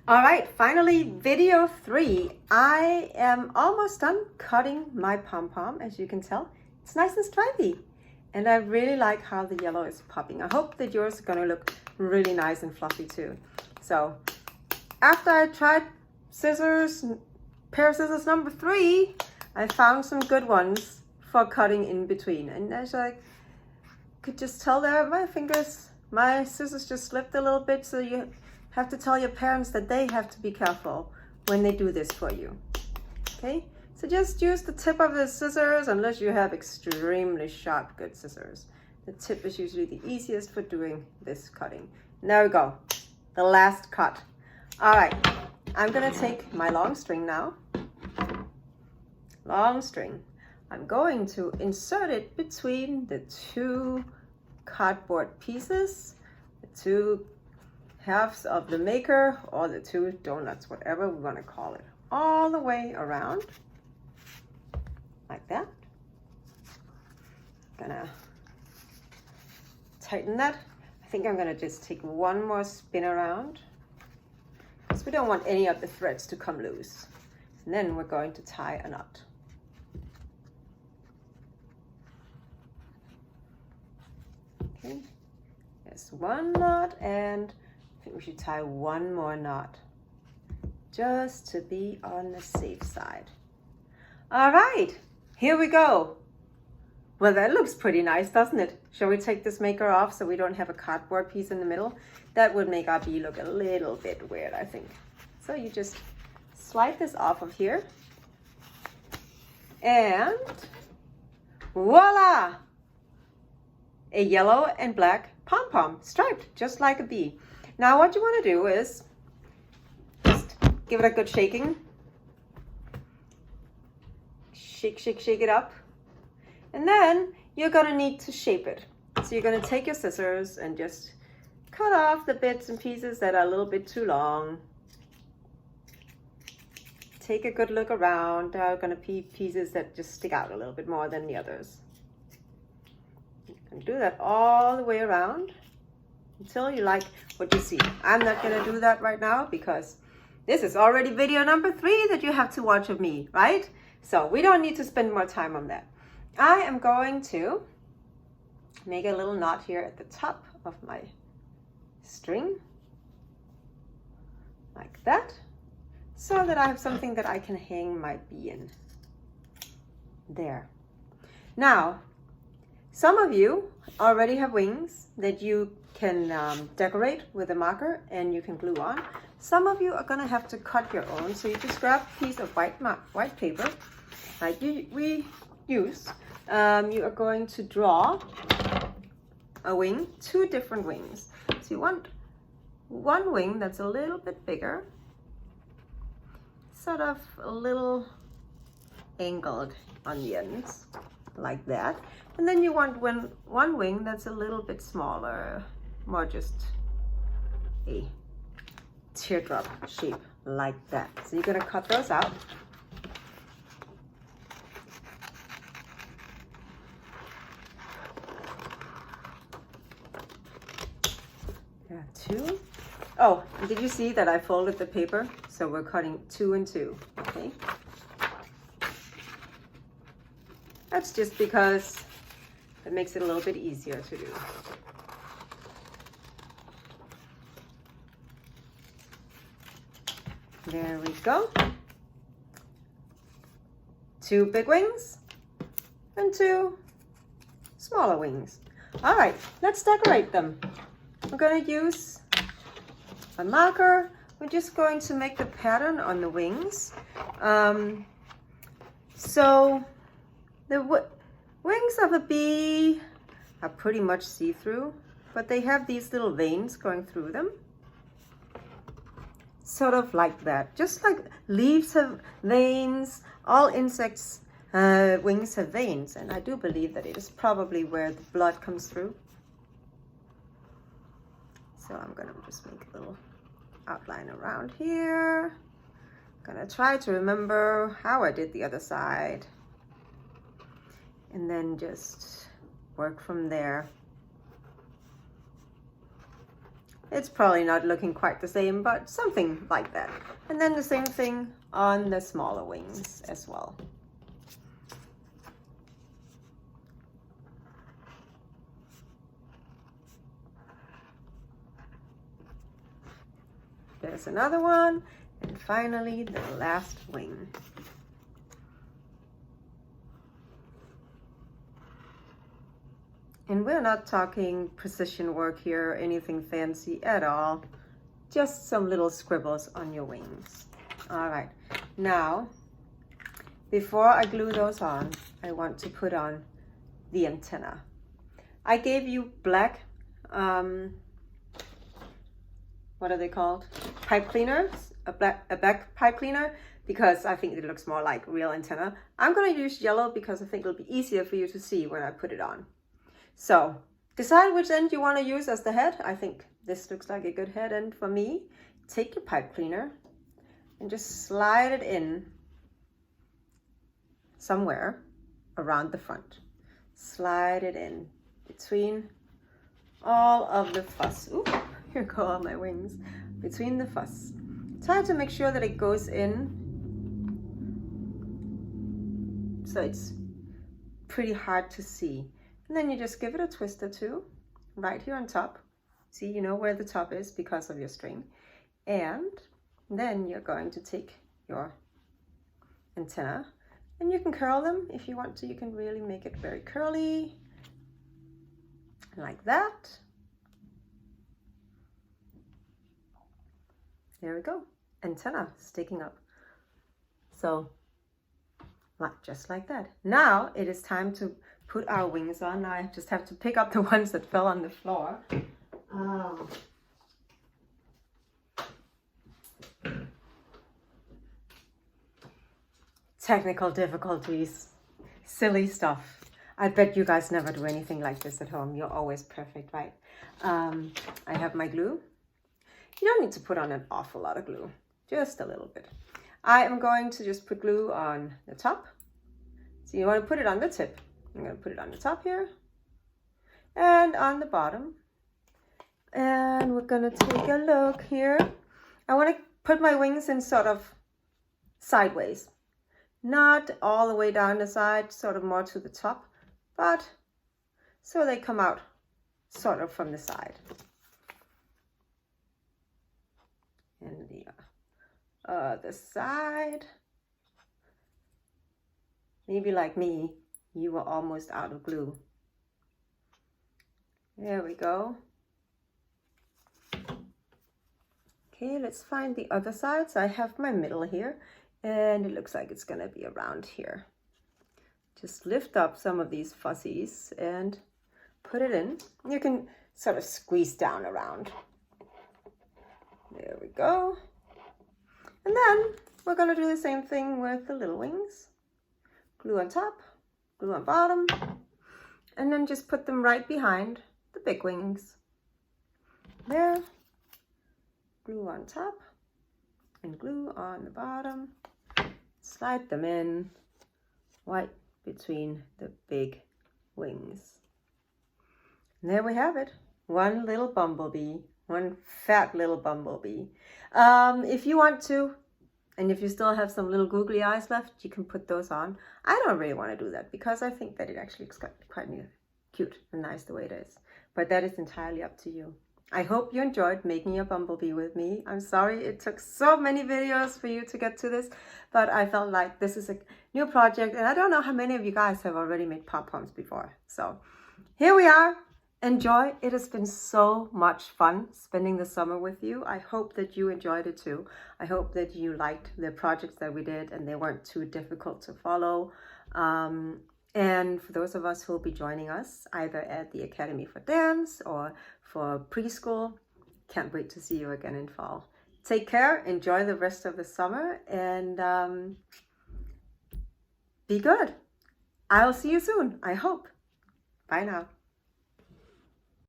All right, finally, video 3. I am almost done cutting my pom-pom. As you can tell, it's nice and stripy. And I really like how the yellow is popping. I hope that yours is going to look really nice and fluffy too. So after I tried pair of scissors number 3, I found some good ones for cutting in between. And as I could just tell there, my scissors just slipped a little bit, so you have to tell your parents that they have to be careful when they do this for you. Okay, so just use the tip of the scissors unless you have extremely sharp, good scissors. The tip is usually the easiest for doing this cutting. And there we go, the last cut. All right, I'm gonna take my long string now. Long string. I'm going to insert it between the 2 cardboard pieces, the 2 halves of the maker, or the 2 donuts, whatever we want to call it, all the way around like that. Gonna tighten that. I think I'm gonna just take one more spin around because we don't want any of the threads to come loose. And then we're going to tie a knot. Okay, there's one knot, and I think we should tie one more knot just to be on the safe side. All right, here we go. Well, that looks pretty nice, doesn't it? Shall we take this maker off so we don't have a cardboard piece in the middle? That would make our bee look a little bit weird, I think. So you just slide this off of here, and voila! A yellow and black pom-pom, striped, just like a bee. Now what you want to do is just give it a good shaking. Shake, shake, shake it up. And then you're going to need to shape it. So you're going to take your scissors and just cut off the bits and pieces that are a little bit too long. Take a good look around. There are going to be pieces that just stick out a little bit more than the others. And do that all the way around until you like what you see. I'm not going to do that right now because this is already video number 3 that you have to watch of me, right? So we don't need to spend more time on that. I am going to make a little knot here at the top of my string, like that, so that I have something that I can hang my bee in. There. Now, some of you already have wings that you can decorate with a marker and you can glue on. Some of you are going to have to cut your own. So you just grab a piece of white paper like we use. You are going to draw a wing, 2 different wings. So you want one wing that's a little bit bigger, sort of a little angled on the ends, like that. And then you want one wing that's a little bit smaller, more just a teardrop shape, like that. So you're going to cut those out. There are 2. Oh, did you see that I folded the paper? So we're cutting 2 and 2, okay? That's just because it makes it a little bit easier to do. There we go. 2 big wings and 2 smaller wings. All right, let's decorate them. We're going to use a marker. We're just going to make the pattern on the wings. So the wings of a bee are pretty much see-through, but they have these little veins going through them. Sort of like that. Just like leaves have veins, all insects' wings have veins. And I do believe that it is probably where the blood comes through. So I'm going to just make a little outline around here. I'm going to try to remember how I did the other side. And then just work from there. It's probably not looking quite the same, but something like that. And then the same thing on the smaller wings as well. There's another one. And finally, the last wing. And we're not talking precision work here or anything fancy at all. Just some little scribbles on your wings. All right, now, before I glue those on, I want to put on the antenna. I gave you black, what are they called? Pipe cleaners, a black pipe cleaner, because I think it looks more like real antenna. I'm gonna use yellow because I think it'll be easier for you to see when I put it on. So decide which end you want to use as the head. I think this looks like a good head end for me. Take your pipe cleaner and just slide it in somewhere around the front. Slide it in between all of the fuss. Ooh, here go all my wings. Between the fuss. Try to make sure that it goes in so it's pretty hard to see. And then you just give it a twist or two right here on top. See, you know where the top is because of your string. And then you're going to take your antenna and you can curl them if you want to. You can really make it very curly like that. There we go. Antenna sticking up. So just like that. Now it is time to put our wings on. Now I just have to pick up the ones that fell on the floor. Technical difficulties, silly stuff. I bet you guys never do anything like this at home. You're always perfect, right? I have my glue. You don't need to put on an awful lot of glue, just a little bit. I am going to just put glue on the top. So you want to put it on the tip. I'm going to put it on the top here and on the bottom. And we're going to take a look here. I want to put my wings in sort of sideways. Not all the way down the side, sort of more to the top, but so they come out sort of from the side. And the other side. Maybe like me, you were almost out of glue. There we go. Okay, let's find the other side. So I have my middle here, and it looks like it's gonna be around here. Just lift up some of these fuzzies and put it in. You can sort of squeeze down around. There we go. And then we're gonna do the same thing with the little wings. Glue on top, glue on bottom, and then just put them right behind the big wings. There, glue on top and glue on the bottom. Slide them in right between the big wings. And there we have it. One little bumblebee, one fat little bumblebee. If you want to, and if you still have some little googly eyes left, you can put those on. I don't really want to do that because I think that it actually looks quite cute and nice the way it is. But that is entirely up to you. I hope you enjoyed making a bumblebee with me. I'm sorry it took so many videos for you to get to this, but I felt like this is a new project and I don't know how many of you guys have already made pom-poms before. So here we are. Enjoy. It has been so much fun spending the summer with you. I hope that you enjoyed it too. I hope that you liked the projects that we did and they weren't too difficult to follow. And for those of us who will be joining us either at the Academy for Dance or for preschool, can't wait to see you again in fall. Take care, enjoy the rest of the summer, and be good. I'll see you soon, I hope. Bye now.